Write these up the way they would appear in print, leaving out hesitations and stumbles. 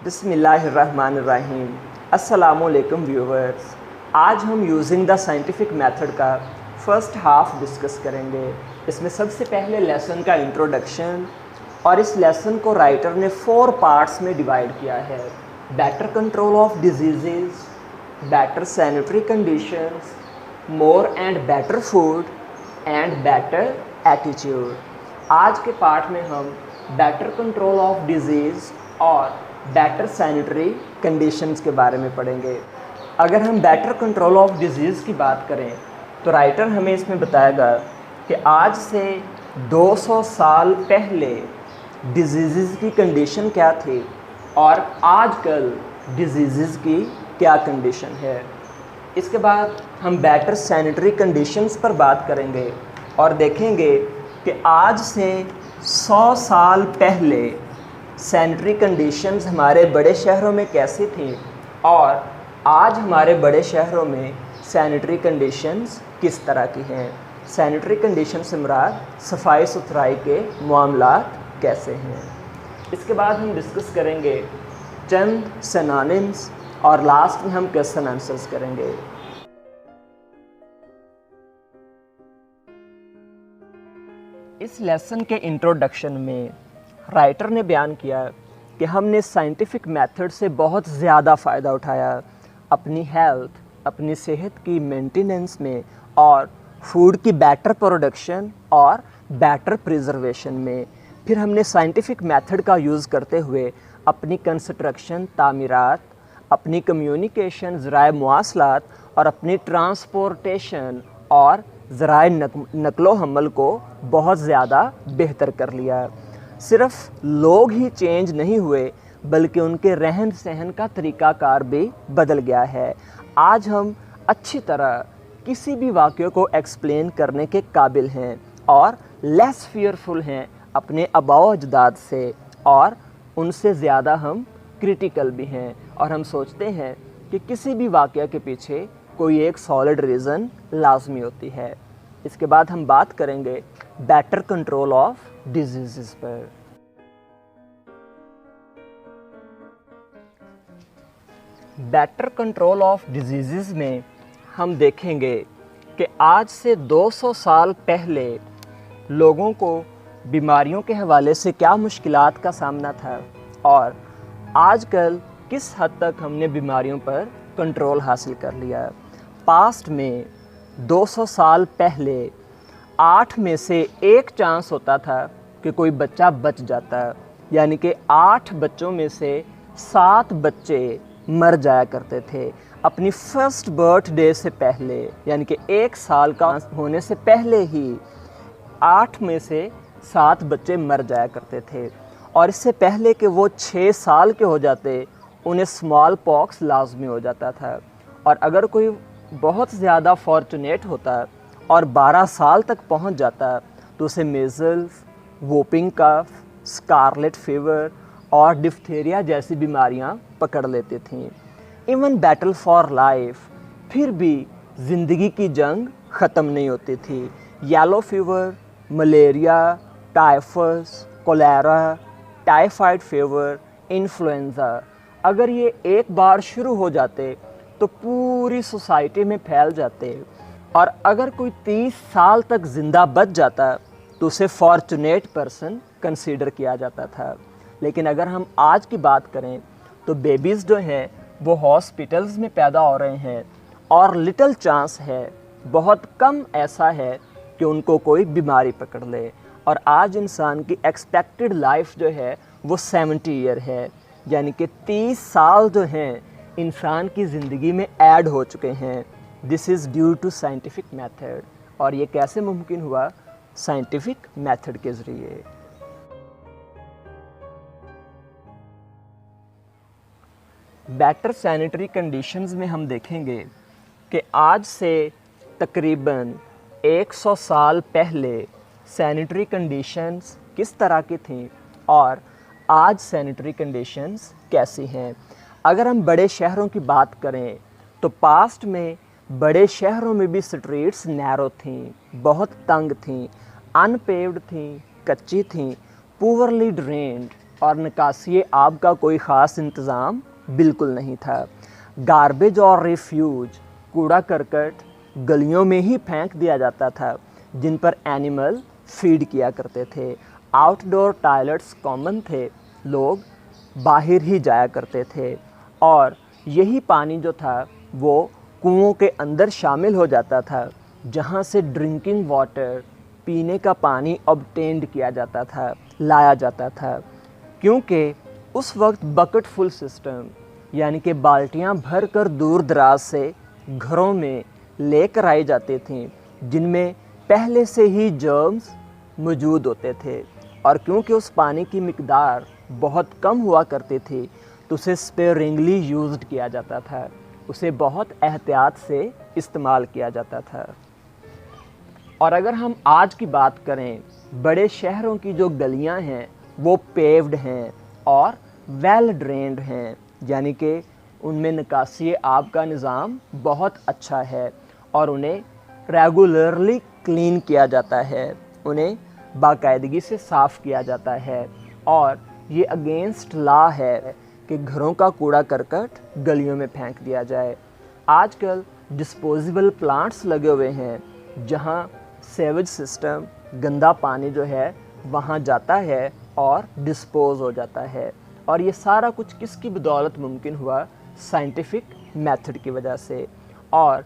بسم اللہ الرحمن الرحیم۔ السلام علیکم ویورز، آج ہم یوزنگ دا سائنٹیفک میتھڈ کا فرسٹ ہاف ڈسکس کریں گے۔ اس میں سب سے پہلے لیسن کا انٹروڈکشن، اور اس لیسن کو رائٹر نے 4 پارٹس میں ڈیوائیڈ کیا ہے: better control of diseases, better sanitary conditions, more and better food and better attitude. آج کے پارٹ میں ہم بیٹر کنٹرول آف ڈیزیز اور بیٹر سینیٹری کنڈیشنز کے بارے میں پڑھیں گے۔ اگر ہم بیٹر کنٹرول آف ڈیزیز کی بات کریں تو رائٹر ہمیں اس میں بتائے گا کہ آج سے 200 سال پہلے ڈیزیزز کی کنڈیشن کیا تھی اور آج کل ڈیزیزز کی کیا کنڈیشن ہے۔ اس کے بعد ہم بیٹر سینیٹری کنڈیشنز پر بات کریں گے اور دیکھیں گے کہ آج سے 100 سال پہلے سینیٹری کنڈیشنز ہمارے بڑے شہروں میں کیسی تھیں اور آج ہمارے بڑے شہروں میں سینیٹری کنڈیشنز کس طرح کی ہیں۔ سینیٹری کنڈیشن سے مراد صفائی ستھرائی کے معاملات کیسے ہیں۔ اس کے بعد ہم ڈسکس کریں گے چند سینونیمز اور لاسٹ میں ہم کویسچن آنسرز کریں گے۔ اس لیسن کے انٹروڈکشن میں رائٹر نے بیان کیا کہ ہم نے سائنٹیفک میتھڈ سے بہت زیادہ فائدہ اٹھایا اپنی ہیلتھ، اپنی صحت کی مینٹیننس میں اور فوڈ کی بیٹر پروڈکشن اور بیٹر پریزرویشن میں۔ پھر ہم نے سائنٹیفک میتھڈ کا یوز کرتے ہوئے اپنی کنسٹرکشن، تعمیرات، اپنی کمیونیکیشن، ذرائع مواصلات اور اپنی ٹرانسپورٹیشن اور ذرائع نقل و حمل کو بہت زیادہ بہتر کر لیا۔ صرف لوگ ہی چینج نہیں ہوئے بلکہ ان کے رہن سہن کا طریقہ کار بھی بدل گیا ہے۔ آج ہم اچھی طرح کسی بھی واقعے کو ایکسپلین کرنے کے قابل ہیں اور لیس فیئرفل ہیں اپنے آباء و اجداد سے، اور ان سے زیادہ ہم کریٹیکل بھی ہیں، اور ہم سوچتے ہیں کہ کسی بھی واقعہ کے پیچھے کوئی ایک سالڈ ریزن لازمی ہوتی ہے۔ اس کے بعد ہم بات کریں گے better control of diseases per. Better control of diseases میں ہم دیکھیں گے کہ آج سے 200 سال پہلے لوگوں کو بیماریوں کے حوالے سے کیا مشکلات کا سامنا تھا اور آج کل کس حد تک ہم نے بیماریوں پر کنٹرول حاصل کر لیا۔ پاسٹ میں 200 سال پہلے 8 میں سے 1 چانس ہوتا تھا کہ کوئی بچہ بچ جاتا، یعنی کہ 8 بچوں میں سے 7 بچے مر جایا کرتے تھے اپنی فرسٹ برتھ ڈے سے پہلے، یعنی کہ 1 سال کا ہونے سے پہلے ہی 8 میں سے 7 بچے مر جایا کرتے تھے، اور اس سے پہلے کہ وہ 6 سال کے ہو جاتے انہیں اسمال پاکس لازمی ہو جاتا تھا، اور اگر کوئی بہت زیادہ فارچونیٹ ہوتا اور 12 سال تک پہنچ جاتا تو اسے میزلز، ووپنگ کف، اسکارلیٹ فیور اور ڈفتیریا جیسی بیماریاں پکڑ لیتی تھیں۔ ایون بیٹل فار لائف، پھر بھی زندگی کی جنگ ختم نہیں ہوتی تھی۔ Yellow fever, malaria, typhus, cholera, typhoid fever, influenza, اگر یہ ایک بار شروع ہو جاتے تو پوری سوسائٹی میں پھیل جاتے، اور اگر کوئی 30 سال تک زندہ بچ جاتا تو اسے فارچونیٹ پرسن کنسیڈر کیا جاتا تھا۔ لیکن اگر ہم آج کی بات کریں تو بیبیز جو ہیں وہ ہاسپٹلز میں پیدا ہو رہے ہیں، اور لٹل چانس ہے، بہت کم ایسا ہے کہ ان کو کوئی بیماری پکڑ لے، اور آج انسان کی ایکسپیکٹڈ لائف جو ہے وہ 70 ایئر ہے، یعنی کہ 30 سال جو ہیں انسان کی زندگی میں ایڈ ہو چکے ہیں۔ This is due to scientific method, اور یہ کیسے ممکن ہوا؟ سائنٹیفک میتھڈ کے ذریعے۔ بیٹر سینیٹری کنڈیشنز میں ہم دیکھیں گے کہ آج سے تقریباً 100 سال پہلے سینیٹری کنڈیشنز کس طرح کی تھیں اور آج سینیٹری کنڈیشنز کیسی ہیں۔ اگر ہم بڑے شہروں کی بات کریں تو پاسٹ میں بڑے شہروں میں بھی سٹریٹس نیرو تھیں، بہت تنگ تھیں، ان پیوڈ تھیں، کچی تھیں، پورلی ڈرینڈ، اور نکاسی آب کا کوئی خاص انتظام بالکل نہیں تھا۔ گاربیج اور ریفیوج، کوڑا کرکٹ گلیوں میں ہی پھینک دیا جاتا تھا جن پر اینیمل فیڈ کیا کرتے تھے۔ آؤٹ ڈور ٹوائلٹس کامن تھے، لوگ باہر ہی جایا کرتے تھے، اور یہی پانی جو تھا وہ کنوؤں کے اندر شامل ہو جاتا تھا جہاں سے ڈرنکنگ واٹر، پینے کا پانی obtained کیا جاتا تھا، لایا جاتا تھا، کیونکہ اس وقت بکٹ فل سسٹم یعنی کہ بالٹیاں بھر کر دور دراز سے گھروں میں لے کر آئی جاتی تھیں جن میں پہلے سے ہی جرمز موجود ہوتے تھے، اور کیونکہ اس پانی کی مقدار بہت کم ہوا کرتی تھی تو اسے اسپیئرنگلی یوزڈ کیا جاتا تھا، اسے بہت احتیاط سے استعمال کیا جاتا تھا۔ اور اگر ہم آج کی بات کریں، بڑے شہروں کی جو گلیاں ہیں وہ پیوڈ ہیں اور ویل ڈرینڈ ہیں، یعنی کہ ان میں نکاسی آب کا نظام بہت اچھا ہے اور انہیں ریگولرلی کلین کیا جاتا ہے، انہیں باقاعدگی سے صاف کیا جاتا ہے، اور یہ اگینسٹ لا ہے کہ گھروں کا کوڑا کرکٹ گلیوں میں پھینک دیا جائے۔ آج کل ڈسپوزیبل پلانٹس لگے ہوئے ہیں جہاں سیوج سسٹم، گندا پانی جو ہے وہاں جاتا ہے اور ڈسپوز ہو جاتا ہے، اور یہ سارا کچھ کس کی بدولت ممکن ہوا؟ سائنٹیفک میتھڈ کی وجہ سے۔ اور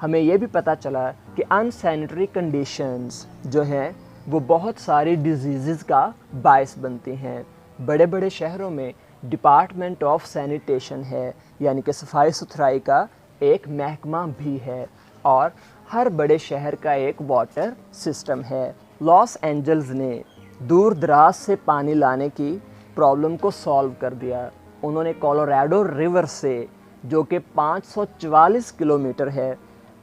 ہمیں یہ بھی پتہ چلا کہ ان سینیٹری کنڈیشنز جو ہیں وہ بہت ساری ڈیزیزز کا باعث بنتی ہیں۔ بڑے بڑے شہروں میں ڈپارٹمنٹ آف سینیٹیشن ہے، یعنی کہ صفائی ستھرائی کا ایک محکمہ بھی ہے، اور ہر بڑے شہر کا ایک واٹر سسٹم ہے۔ لاس اینجلز نے دور دراز سے پانی لانے کی پرابلم کو سالو کر دیا۔ انہوں نے کولوراڈو ریور سے، جو کہ 544 کلومیٹر ہے،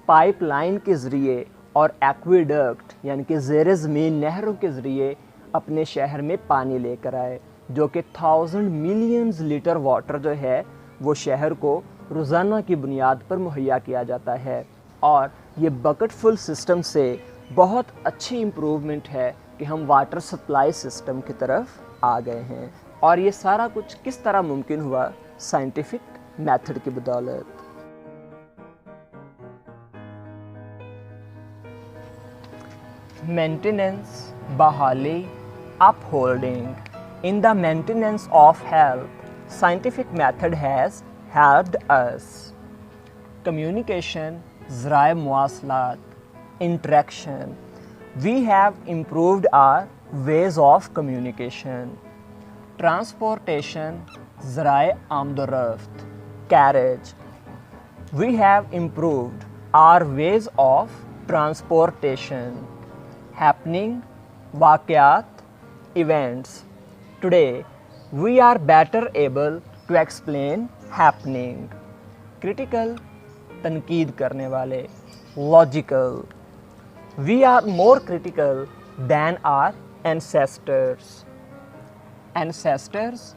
پائپ لائن کے ذریعے اور ایکویڈکٹ یعنی کہ زیر زمین نہروں کے ذریعے اپنے شہر میں پانی لے کر آئے، جو کہ 1000 ملینز لیٹر واٹر جو ہے وہ شہر کو روزانہ کی بنیاد پر مہیا کیا جاتا ہے۔ اور یہ بکٹ فل سسٹم سے بہت اچھی امپروومنٹ ہے کہ ہم واٹر سپلائی سسٹم کی طرف آ گئے ہیں، اور یہ سارا کچھ کس طرح ممکن ہوا؟ سائنٹیفک میتھڈ کی بدولت۔ مینٹیننس، بحالی، اپ holding. In the maintenance of health, scientific method has helped us. Communication، ذرائع مواصلات، interaction. We have improved our ways of communication. Transportation، ذرائع آمد و رفت، carriage. We have improved our ways of transportation. Happening، واقعات، events. Today, we are better able to explain happening. Critical، تنقید کرنے والے، logical. We are more critical than our ancestors. Ancestors،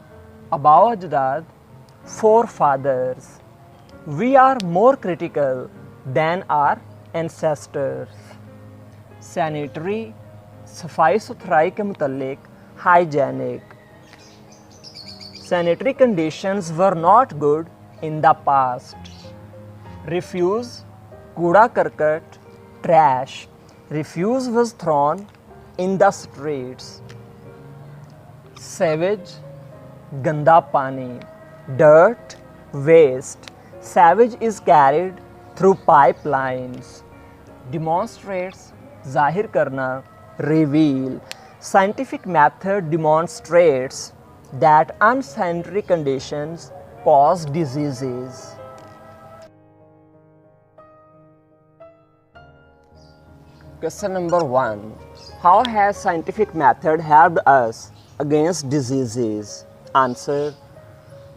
آباء و اجداد، forefathers. We are more critical than our ancestors. Sanitary، صفائی ستھرائی کے متعلق، hygienic. Sanitary conditions were not good in the past. Refuse، کوڑا cricket, trash. Refuse was thrown in the streets. Sewage، گندا پانی، dirt، waste. Sewage is carried through pipelines. Demonstrates، ظاہر کرنا، reveal. Scientific method demonstrates that unsanitary conditions cause diseases. Question number 1. How has scientific method helped us against diseases? Answer.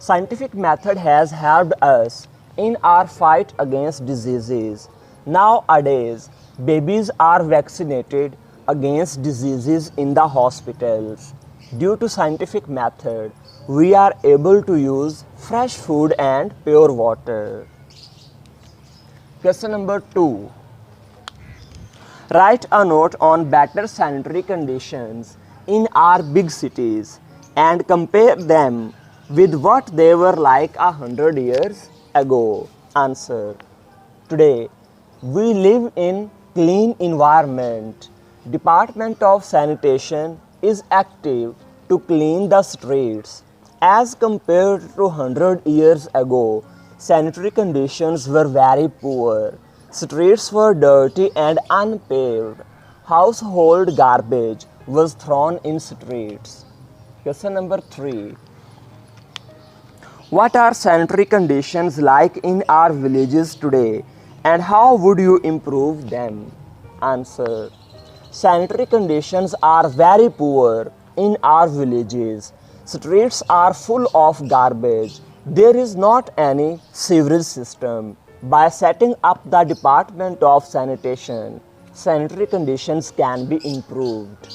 Scientific method has helped us in our fight against diseases. Nowadays, babies are vaccinated against diseases in the hospitals. Due to scientific method, we are able to use fresh food and pure water. Question number 2. Write a note on better sanitary conditions in our big cities. and compare them with what they were like 100 years ago? Answer. Today, we live in clean environment. Department of Sanitation is active to clean the streets. As compared to 100 years ago, sanitary conditions were very poor. Streets were dirty and unpaved. Household garbage was thrown in streets. Question number 3. What are sanitary conditions like in our villages today, and how would you improve them? Answer. Sanitary conditions are very poor in our villages. Streets are full of garbage. There is not any sewerage system. By setting up the Department of Sanitation, sanitary conditions can be improved.